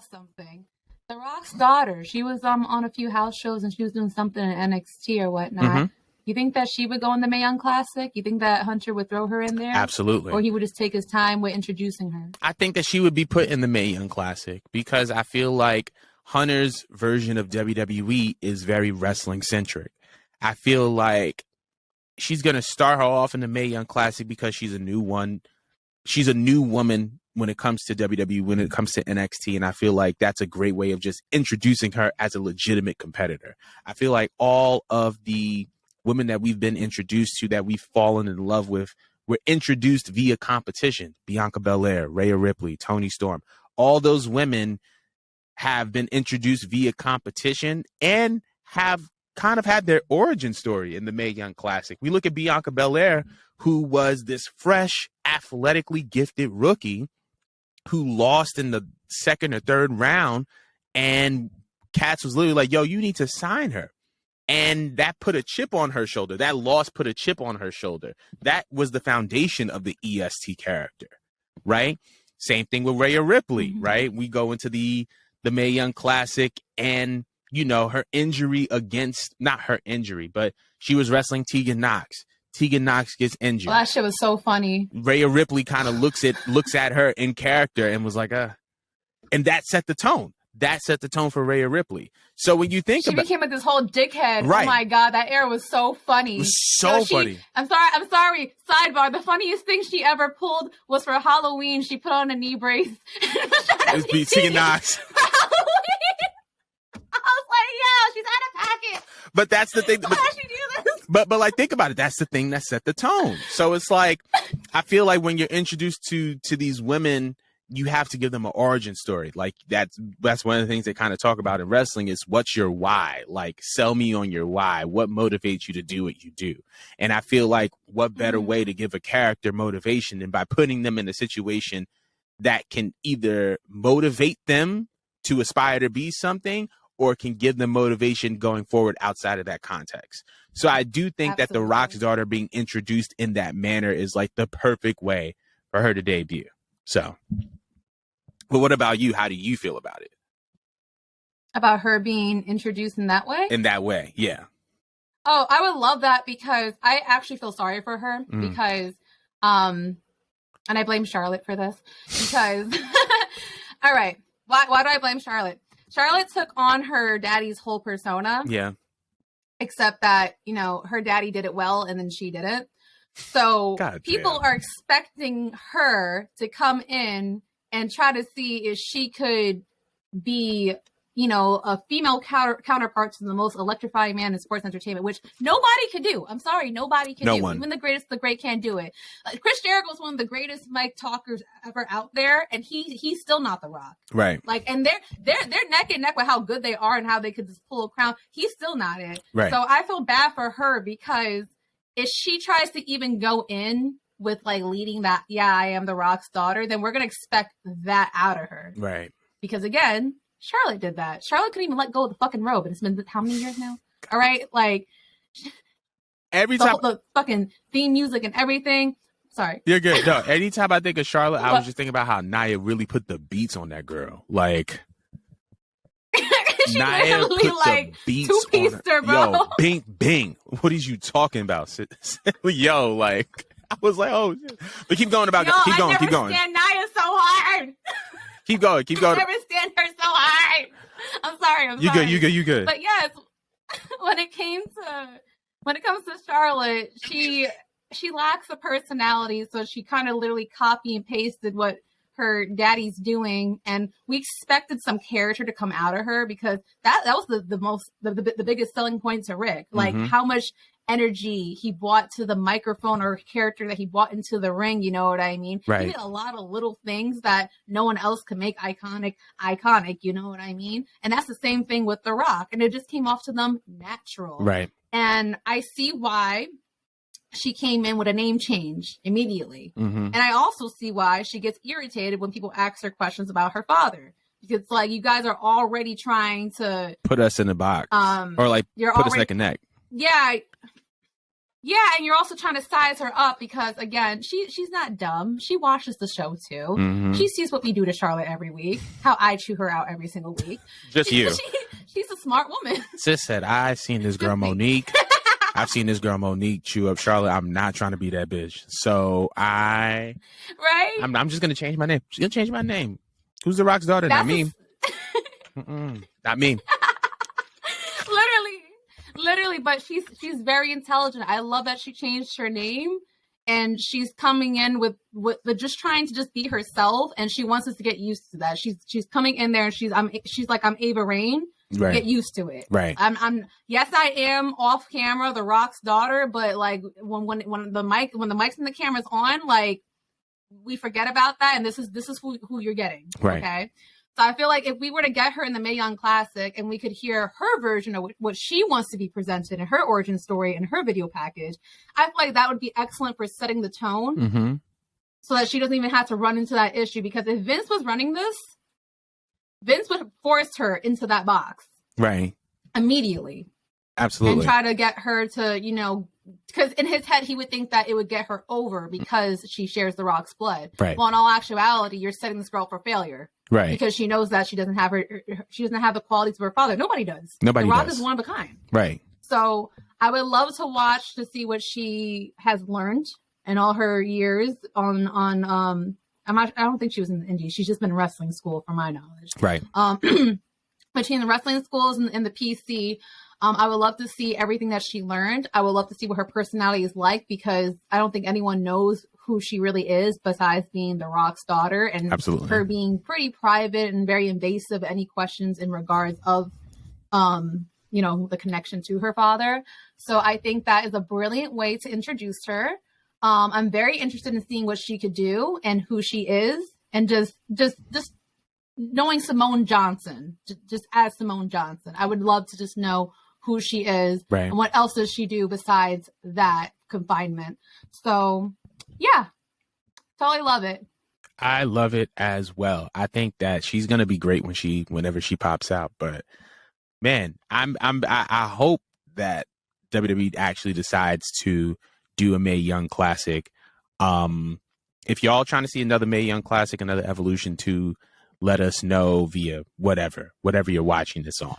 something. The Rock's daughter, she was on a few house shows and she was doing something in NXT or whatnot. Mm-hmm. You think that she would go in the Mae Young Classic? You think that Hunter would throw her in there? Absolutely. Or he would just take his time with introducing her? I think that she would be put in the Mae Young Classic because I feel like Hunter's version of WWE is very wrestling centric. I feel like she's going to start her off in the Mae Young Classic because she's a new one. She's a new woman when it comes to WWE, when it comes to NXT. And I feel like that's a great way of just introducing her as a legitimate competitor. I feel like all of the women that we've been introduced to, that we've fallen in love with, were introduced via competition. Bianca Belair, Rhea Ripley, Toni Storm. All those women have been introduced via competition and have kind of had their origin story in the Mae Young Classic. We look at Bianca Belair, who was this fresh, athletically gifted rookie who lost in the second or third round, and Katz was literally like, yo, you need to sign her. And that put a chip on her shoulder. That loss put a chip on her shoulder. That was the foundation of the EST character, right? Same thing with Rhea Ripley, right? We go into the Mae Young Classic, and, you know, her injury against, not her injury, but she was wrestling Tegan Nox. Tegan Nox gets injured. Well, that shit was so funny. Rhea Ripley kind of looks at her in character and was like, and that set the tone. That set the tone for Rhea Ripley. So when you think she became like this whole dickhead. Right. Oh my God, that era was so funny. It was so funny. I'm sorry. Sidebar. The funniest thing she ever pulled was for Halloween. She put on a knee brace. It was beat Tegan Nox. I was like, yeah, she's out of pocket. But that's the thing. Why did she do this? But like, think about it. That's the thing that set the tone. So it's like, I feel like when you're introduced to these women, you have to give them an origin story. Like that's one of the things they kind of talk about in wrestling is what's your why? Like, sell me on your why. What motivates you to do what you do? And I feel like what better way to give a character motivation than by putting them in a situation that can either motivate them to aspire to be something or can give them motivation going forward outside of that context. So I do think that The Rock's daughter being introduced in that manner is like the perfect way for her to debut. So, but what about you? How do you feel about it? About her being introduced in that way? In that way, yeah. Oh, I would love that because I actually feel sorry for her because, and I blame Charlotte for this because, all right, why do I blame Charlotte? Charlotte took on her daddy's whole persona. Yeah. Except that, you know, her daddy did it well and then she didn't. So people are expecting her to come in and try to see if she could be, you know, a female counterpart to the most electrifying man in sports entertainment, which nobody can do. I'm sorry, nobody can do. Even the greatest, the great can't do it. Chris Jericho is one of the greatest mic talkers ever out there, and he's still not The Rock. Right. Like, and they're neck and neck with how good they are and how they could just pull a crown. He's still not it. Right. So I feel bad for her because if she tries to even go in with like leading that, yeah, I am The Rock's daughter, then we're gonna expect that out of her. Right. Because again, Charlotte did that. Charlotte couldn't even let go of the fucking robe. And it's been how many years now? All right. Like every time the fucking theme music and everything. Sorry. You're good. No, anytime I think of Charlotte, I was just thinking about how Nia really put the beats on that girl. Like she Nia put like the beats two-pieced her, bro. Yo, bing, bing. What is you talking about? Yo, like I was like, oh shit. But keep going about keep going. I never stand Nia so hard. Keep going. I never stand her so hard. I'm sorry. You good. But yes, when it comes to Charlotte, she lacks a personality, so she kind of literally copy and pasted what her daddy's doing, and we expected some character to come out of her because that was the biggest selling point to Rick, like how much energy he brought to the microphone or character that he brought into the ring, you know what I mean? Right. He did a lot of little things that no one else could make iconic, you know what I mean? And that's the same thing with The Rock, and it just came off to them natural. Right. And I see why she came in with a name change immediately. And I also see why she gets irritated when people ask her questions about her father. Because like you guys are already trying to put us in the box. Or like you're put already, us neck and neck. Yeah. Yeah, and you're also trying to size her up because, again, she's not dumb. She watches the show too. Mm-hmm. She sees what we do to Charlotte every week, how I chew her out every single week. Just you. She's a smart woman. Sis said, I've seen this girl Monique. I've seen this girl Monique chew up Charlotte. I'm not trying to be that bitch. So I'm just going to change my name. She's going to change my name. Who's The Rock's daughter? Not me. Not me. Literally, but she's very intelligent. I love that she changed her name and she's coming in with just trying to just be herself, and she wants us to get used to that. She's coming in there and she's like, I'm Ava Raine. Right. Get used to it. Right. Yes, I am off camera, The Rock's daughter, but like when the mics and the camera's on, like we forget about that, and this is who you're getting. Right. Okay. So I feel like if we were to get her in the Mae Young Classic and we could hear her version of what she wants to be presented in her origin story and her video package, I feel like that would be excellent for setting the tone so that she doesn't even have to run into that issue. Because if Vince was running this, Vince would force her into that box. Right. Immediately. Absolutely. And try to get her to, because in his head, he would think that it would get her over because she shares The Rock's blood. Right. Well, in all actuality, you're setting this girl for failure. Right. Because she knows that she doesn't have the qualities of her father. Nobody does. The Rock is one of a kind. Right. So I would love to watch to see what she has learned in all her years on I don't think she was in the Indies. She's just been in wrestling school from my knowledge. Right. Between the wrestling schools and the PC, I would love to see everything that she learned. I would love to see what her personality is like, because I don't think anyone knows who she really is besides being The Rock's daughter, and Absolutely. her being pretty private and very invasive. Any questions in regards of, the connection to her father. So I think that is a brilliant way to introduce her. I'm very interested in seeing what she could do and who she is, and just knowing Simone Johnson, just as Simone Johnson. I would love to just know who she is and what else does she do besides that confinement. So yeah, totally love it. I love it as well. I think that she's gonna be great whenever she pops out. But man, I hope that WWE actually decides to do a Mae Young Classic. If y'all trying to see another Mae Young Classic, another Evolution 2, let us know via whatever you're watching this on.